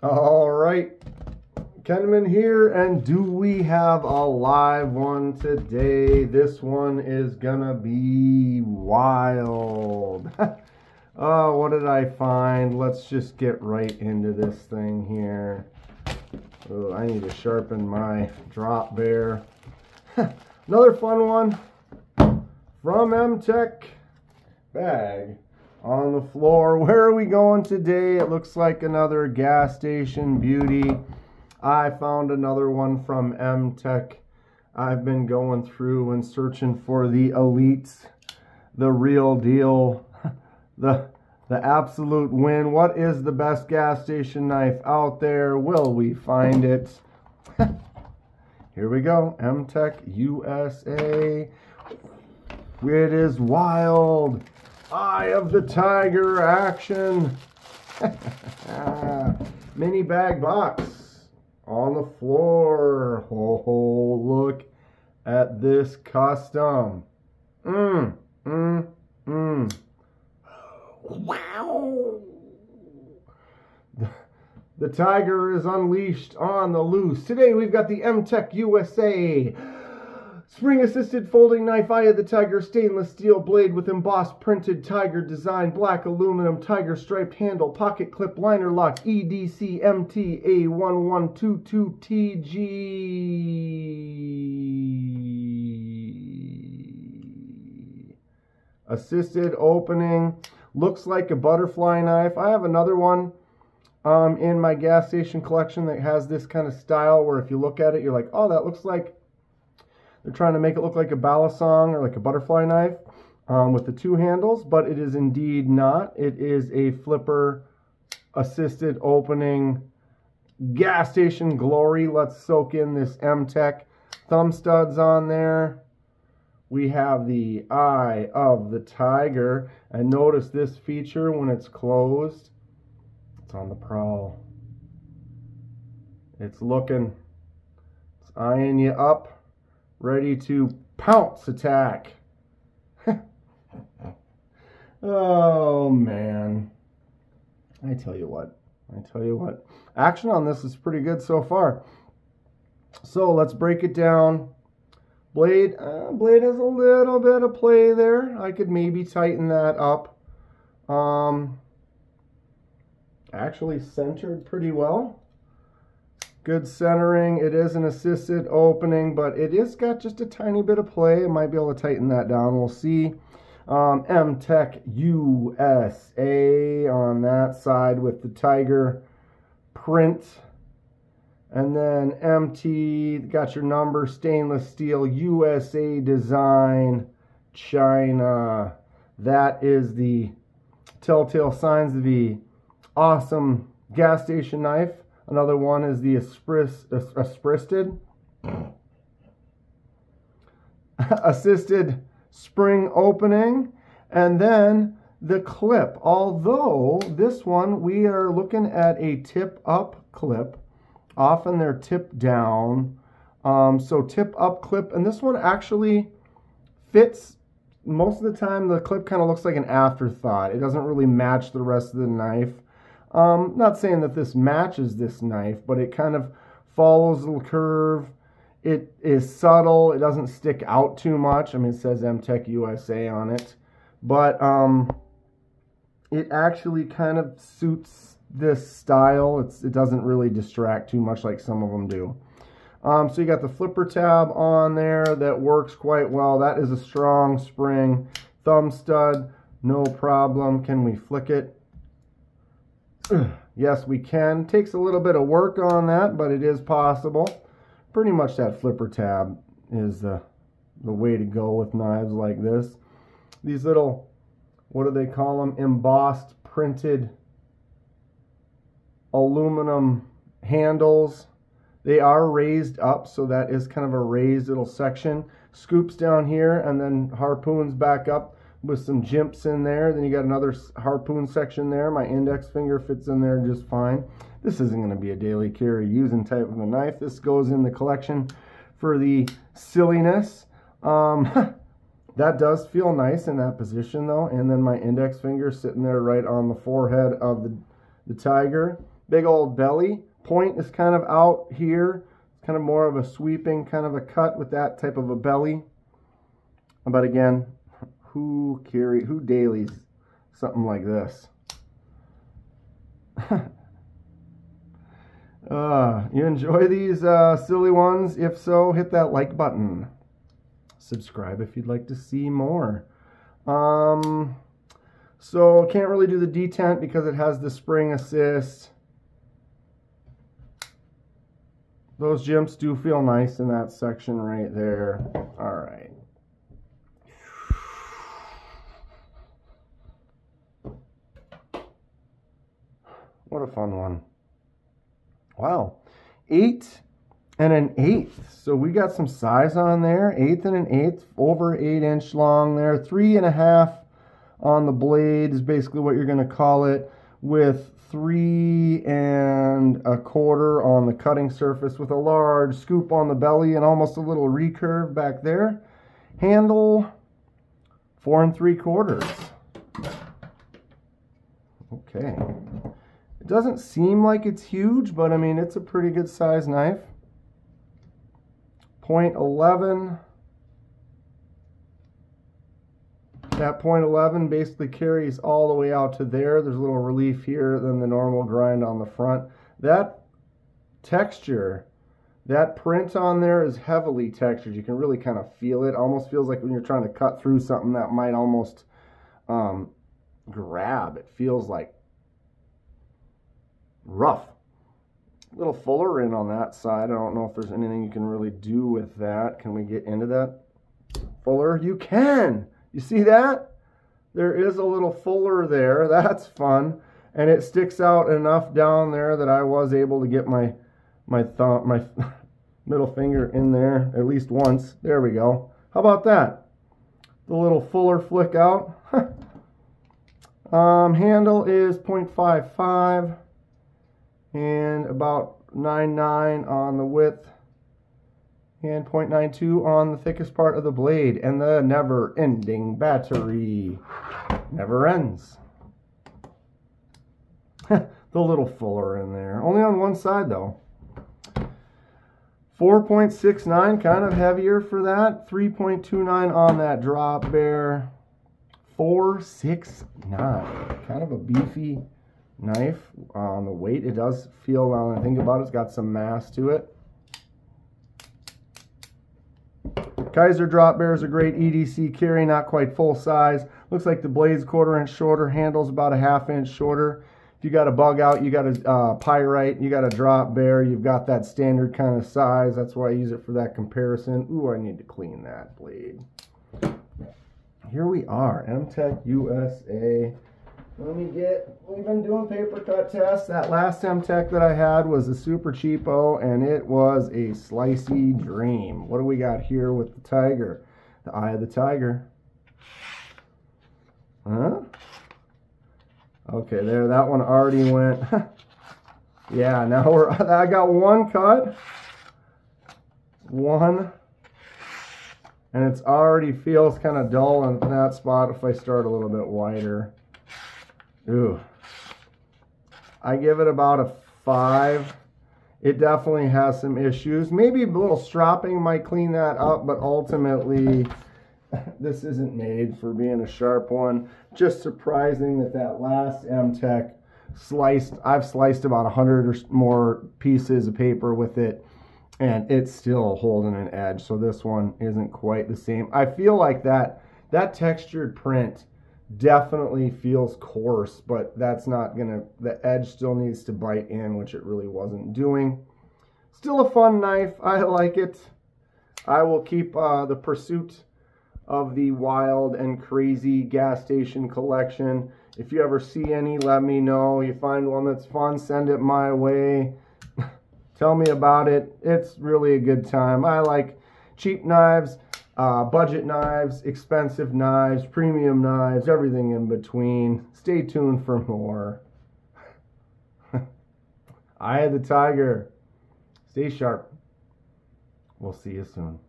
All right, Kenman here, and do we have a live one today? This one is gonna be wild. Oh, what did I find? Let's just get right into this thing here. Oh, I need to sharpen my drop bear. Another fun one from M-Tech bag. On the floor. Where are we going today? It looks like another gas station beauty. I found another one from M-Tech. I've been going through and searching for the elites, the real deal, the absolute win. What is the best gas station knife out there? Will we find it? Here we go. M-Tech USA. It is wild. Eye of the Tiger action. Mini bag box on the floor. Oh, look at this custom. Wow. The Tiger is unleashed on the loose. Today we've got the M-Tech USA spring-assisted folding knife, Eye of the Tiger, stainless steel blade with embossed printed tiger design, black aluminum, tiger striped handle, pocket clip, liner lock, EDC MT A1122TG. Assisted opening. Looks like a butterfly knife. I have another one in my gas station collection that has this kind of style where if you look at it, you're like, oh, that looks like they're trying to make it look like a balisong or like a butterfly knife with the two handles, but it is indeed not. It is a flipper assisted opening gas station glory. Let's soak in this M-Tech. Thumb studs on there. We have the Eye of the Tiger. And notice this feature when it's closed, it's on the prowl. It's looking, it's eyeing you up. Ready to pounce attack. Oh, man. I tell you what. Action on this is pretty good so far. So let's break it down. Blade has a little bit of play there. I could maybe tighten that up. Actually centered pretty well. Good centering. It is an assisted opening, but it is got just a tiny bit of play. I might be able to tighten that down. We'll see. M-Tech USA on that side with the tiger print. And then MT, got your number, stainless steel, USA design, China. That is the telltale signs of the awesome gas station knife. Another one is the assisted spring opening. And then the clip. Although this one, we are looking at a tip up clip. Often they're tip down. So tip up clip. And this one actually fits. Most of the time the clip kind of looks like an afterthought. It doesn't really match the rest of the knife. Not saying that this matches this knife, but it kind of follows the curve. It is subtle. It doesn't stick out too much. I mean, it says M-Tech USA on it. But it actually kind of suits this style. It doesn't really distract too much like some of them do. So you got the flipper tab on there that works quite well. That is a strong spring. Thumb stud, no problem. Can we flick it? Yes, we can. Takes a little bit of work on that, but it is possible. Pretty much that flipper tab is the way to go with knives like this. These little, what do they call them? Embossed, printed aluminum handles. They are raised up, so that is kind of a raised little section. Scoops down here, and then harpoons back up with some jimps in there. Then you got another harpoon section there. My index finger fits in there just fine. This isn't going to be a daily carry using type of a knife. This goes in the collection for the silliness. That does feel nice in that position though. And then my index finger sitting there right on the forehead of the tiger. Big old belly. Point is kind of out here. It's kind of more of a sweeping kind of a cut with that type of a belly. But again, who dailies something like this? You enjoy these silly ones? If so, hit that like button. Subscribe if you'd like to see more. So can't really do the detent because it has the spring assist. Those jimps do feel nice in that section right there. All right. What a fun one. Wow. 8 and an 1/8. So we got some size on there. 1/8 and an 1/8, over 8-inch long there. 3.5 on the blade is basically what you're going to call it, with 3.25 on the cutting surface, with a large scoop on the belly and almost a little recurve back there. Handle 4 3/4. Okay. It doesn't seem like it's huge, but I mean, it's a pretty good size knife. .11. That .11 basically carries all the way out to there. There's a little relief here than the normal grind on the front. That texture, that print on there is heavily textured. You can really kind of feel it. Almost feels like when you're trying to cut through something that might almost grab. It feels like rough. A little fuller in on that side. I don't know if there's anything you can really do with that. Can we get into that fuller? You can! You see that? There is a little fuller there. That's fun. And it sticks out enough down there that I was able to get my middle finger in there at least once. There we go. How about that? The little fuller flick out. Handle is .55 and about 9.9 on the width, and .92 on the thickest part of the blade, and the never-ending battery never ends. The little fuller in there, only on one side though. 4.69, kind of heavier for that. 3.29 on that drop bear. 4.69, kind of a beefy knife on the weight. It does feel, when I think about it, it's got some mass to it. Kizer drop bear is a great EDC carry, not quite full size. Looks like the blade's 1/4 inch shorter, handle's about a 1/2 inch shorter. If you got a bug out, you got a pyrite, you got a drop bear, you've got that standard kind of size. That's why I use it for that comparison. Ooh, I need to clean that blade. Here we are, M-Tech USA. We've been doing paper cut tests. That last M-Tech that I had was a super cheapo, and it was a slicey dream. What do we got here with the Tiger? The Eye of the Tiger. Huh? Okay, there, that one already went. Yeah, now I got one cut. One. And it already feels kind of dull in that spot if I start a little bit wider. Ooh. I give it about a 5. It definitely has some issues. Maybe a little stropping might clean that up, but ultimately, this isn't made for being a sharp one. Just surprising that that last M-Tech sliced, I've sliced about 100 or more pieces of paper with it, and it's still holding an edge. So this one isn't quite the same. I feel like that textured print definitely feels coarse, but that's not gonna, the edge still needs to bite in, which it really wasn't doing. Still a fun knife. I like it. I will keep the pursuit of the wild and crazy gas station collection. If you ever see any, let me know. You find one that's fun, send it my way. Tell me about it. It's really a good time. I like cheap knives, budget knives, expensive knives, premium knives, everything in between. Stay tuned for more. Eye of the Tiger. Stay sharp. We'll see you soon.